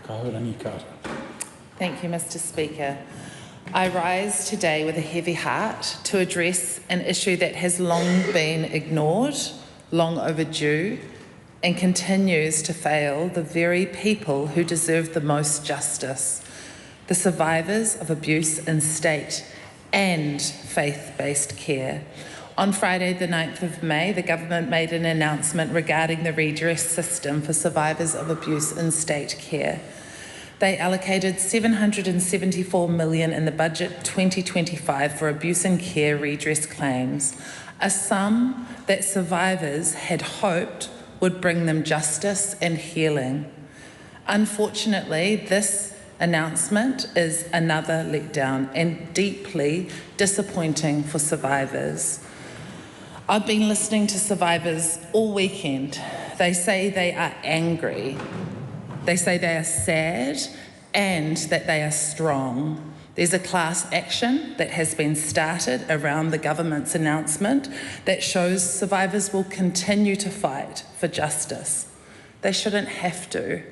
Kahurangi Carter. Thank you, Mr. Speaker. I rise today with a heavy heart to address an issue that has long been ignored, long overdue, and continues to fail the very people who deserve the most justice, the survivors of abuse in state and faith-based care. On Friday, the 9th of May, the government made an announcement regarding the redress system for survivors of abuse in state care. They allocated $774 million in the budget 2025 for abuse and care redress claims, a sum that survivors had hoped would bring them justice and healing. Unfortunately, this announcement is another letdown and deeply disappointing for survivors. I've been listening to survivors all weekend. They say they are angry. They say they are sad and that they are strong. There's a class action that has been started around the government's announcement that shows survivors will continue to fight for justice. They shouldn't have to,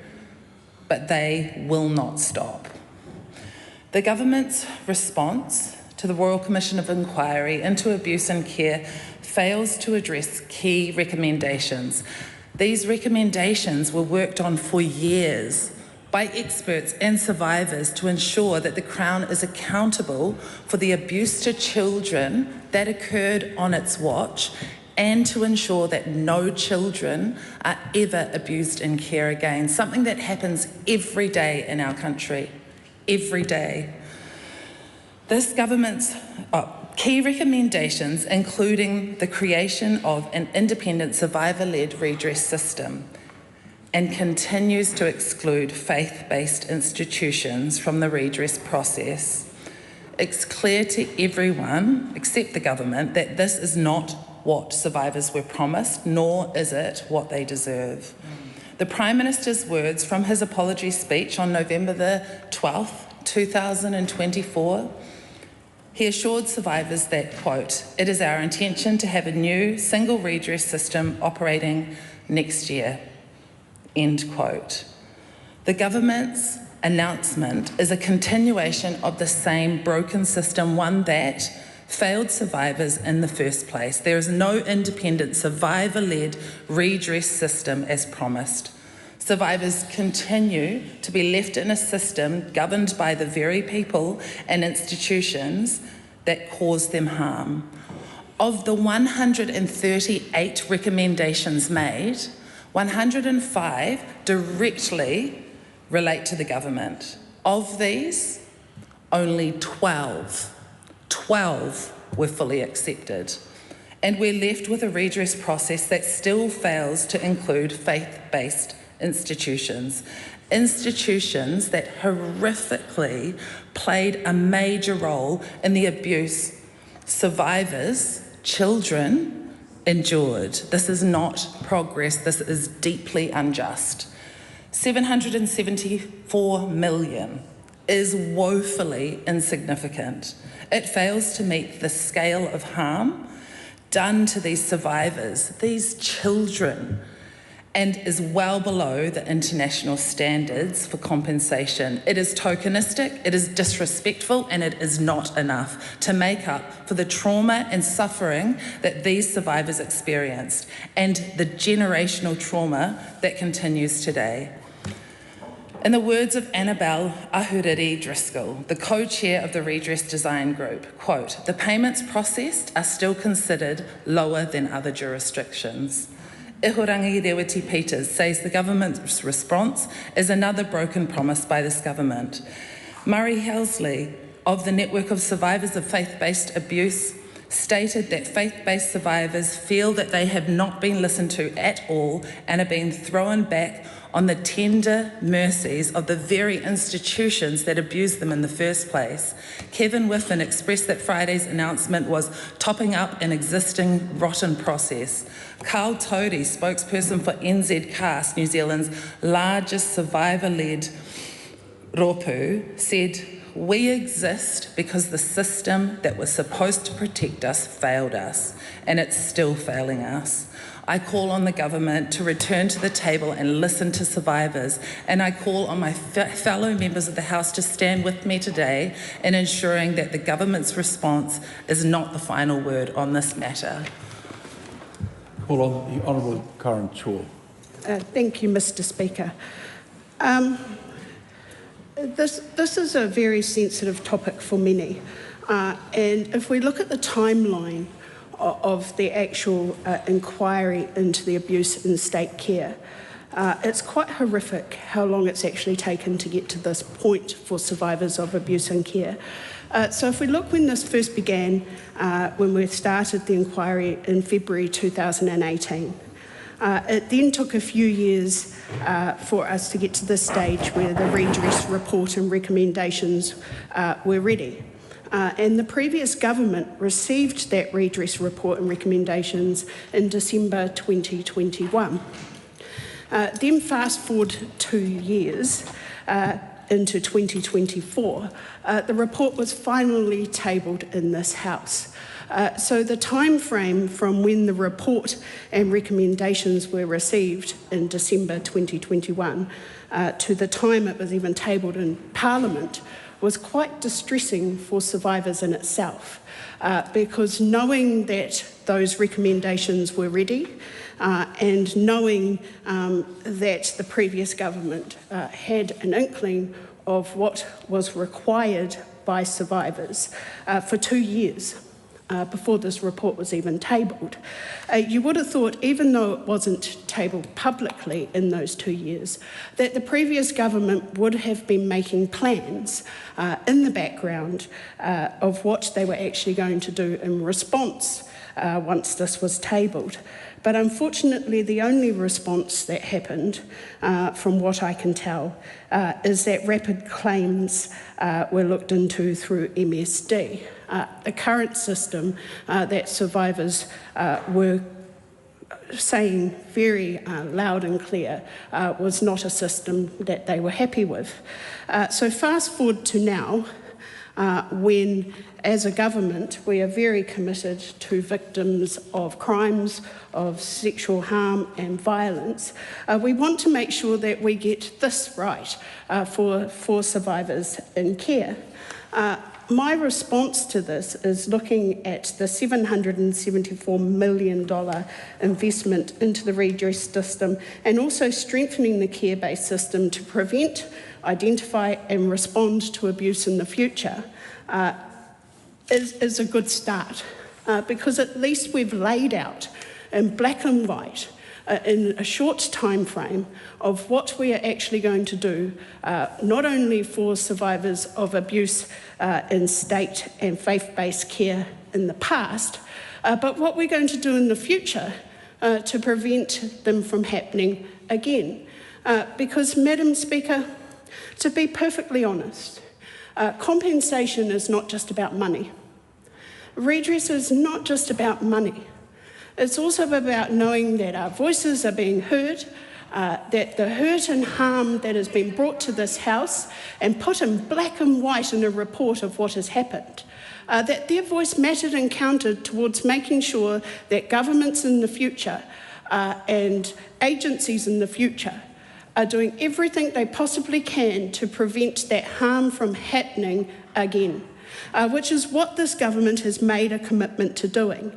but they will not stop. The government's response to the Royal Commission of Inquiry into Abuse and Care fails to address key recommendations. These recommendations were worked on for years by experts and survivors to ensure that the Crown is accountable for the abuse to children that occurred on its watch and to ensure that no children are ever abused in care again, something that happens every day in our country, every day. This government's key recommendations, including the creation of an independent survivor-led redress system, and continues to exclude faith-based institutions from the redress process. It's clear to everyone, except the government, that this is not what survivors were promised, nor is it what they deserve. The Prime Minister's words from his apology speech on November the 12th, 2024, he assured survivors that, quote, "It is our intention to have a new single redress system operating next year," end quote. The government's announcement is a continuation of the same broken system, one that failed survivors in the first place. There is no independent survivor-led redress system as promised. Survivors continue to be left in a system governed by the very people and institutions that cause them harm. Of the 138 recommendations made, 105 directly relate to the government. Of these, only 12 were fully accepted. And we're left with a redress process that still fails to include faith-based institutions that horrifically played a major role in the abuse survivors, children, endured. This is not progress, this is deeply unjust. $774 million is woefully insignificant. It fails to meet the scale of harm done to these survivors, these children, and is well below the international standards for compensation. It is tokenistic, it is disrespectful, and it is not enough to make up for the trauma and suffering that these survivors experienced and the generational trauma that continues today. In the words of Annabelle Ahuriri Driscoll, the co-chair of the Redress Design Group, quote, "The payments processed are still considered lower than other jurisdictions." Ihurangi Rewiti Peters says the government's response is another broken promise by this government. Murray Helsley of the Network of Survivors of Faith-Based Abuse stated that faith-based survivors feel that they have not been listened to at all and are being thrown back on the tender mercies of the very institutions that abused them in the first place. Kevin Whiffen expressed that Friday's announcement was topping up an existing rotten process. Carl Tody, spokesperson for NZCAST, New Zealand's largest survivor-led ropu, said, "We exist because the system that was supposed to protect us failed us, and it's still failing us." I call on the government to return to the table and listen to survivors, and I call on my fellow members of the House to stand with me today in ensuring that the government's response is not the final word on this matter. Call on the Honourable Karen Chhour. Thank you, Mr. Speaker. This is a very sensitive topic for many, and if we look at the timeline of the actual inquiry into the abuse in state care, it's quite horrific how long it's actually taken to get to this point for survivors of abuse in care. So if we look when this first began, when we started the inquiry in February 2018, it then took a few years for us to get to this stage where the redress report and recommendations were ready. And the previous government received that redress report and recommendations in December 2021. Then fast forward 2 years into 2024, the report was finally tabled in this House. So the time frame from when the report and recommendations were received in December 2021 to the time it was even tabled in Parliament was quite distressing for survivors in itself, because knowing that those recommendations were ready and knowing that the previous government had an inkling of what was required by survivors for 2 years before this report was even tabled. You would have thought, even though it wasn't tabled publicly in those 2 years, that the previous government would have been making plans in the background of what they were actually going to do in response once this was tabled. But unfortunately, the only response that happened, from what I can tell, is that rapid claims were looked into through MSD. The current system that survivors were saying very loud and clear was not a system that they were happy with. So fast forward to now, when, as a government, we are very committed to victims of crimes, of sexual harm and violence. We want to make sure that we get this right for survivors in care. My response to this is looking at the $774 million investment into the redress system and also strengthening the care-based system to prevent, identify and respond to abuse in the future is a good start, because at least we've laid out in black and white in a short time frame of what we are actually going to do, not only for survivors of abuse in state and faith-based care in the past, but what we're going to do in the future to prevent them from happening again. Because, Madam Speaker, to be perfectly honest, compensation is not just about money. Redress is not just about money. It's also about knowing that our voices are being heard, that the hurt and harm that has been brought to this House and put in black and white in a report of what has happened, that their voice mattered and counted towards making sure that governments in the future and agencies in the future are doing everything they possibly can to prevent that harm from happening again, which is what this government has made a commitment to doing.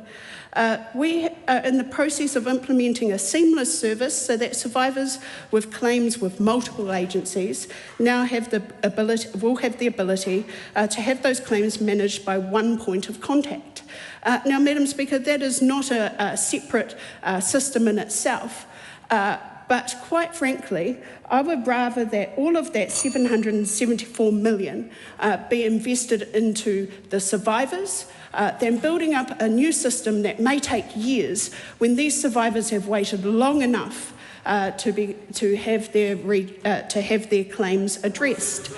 We are in the process of implementing a seamless service so that survivors with claims with multiple agencies now have the ability, will have the ability to have those claims managed by one point of contact. Now, Madam Speaker, that is not a separate system in itself. But quite frankly, I would rather that all of that $774 million be invested into the survivors than building up a new system that may take years when these survivors have waited long enough to have their claims addressed.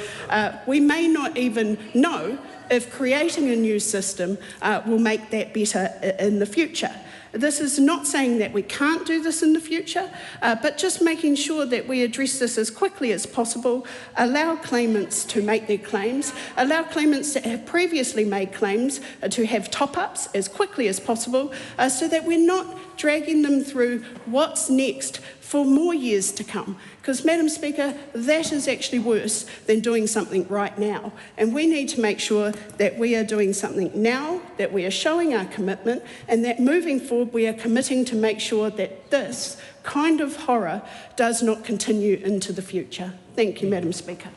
We may not even know if creating a new system will make that better in the future. This is not saying that we can't do this in the future, but just making sure that we address this as quickly as possible, allow claimants to make their claims, allow claimants that have previously made claims to have top-ups as quickly as possible, so that we're not dragging them through what's next for more years to come. Because, Madam Speaker, that is actually worse than doing something right now. And we need to make sure that we are doing something now, that we are showing our commitment, and that moving forward we are committing to make sure that this kind of horror does not continue into the future. Thank you, Madam Speaker.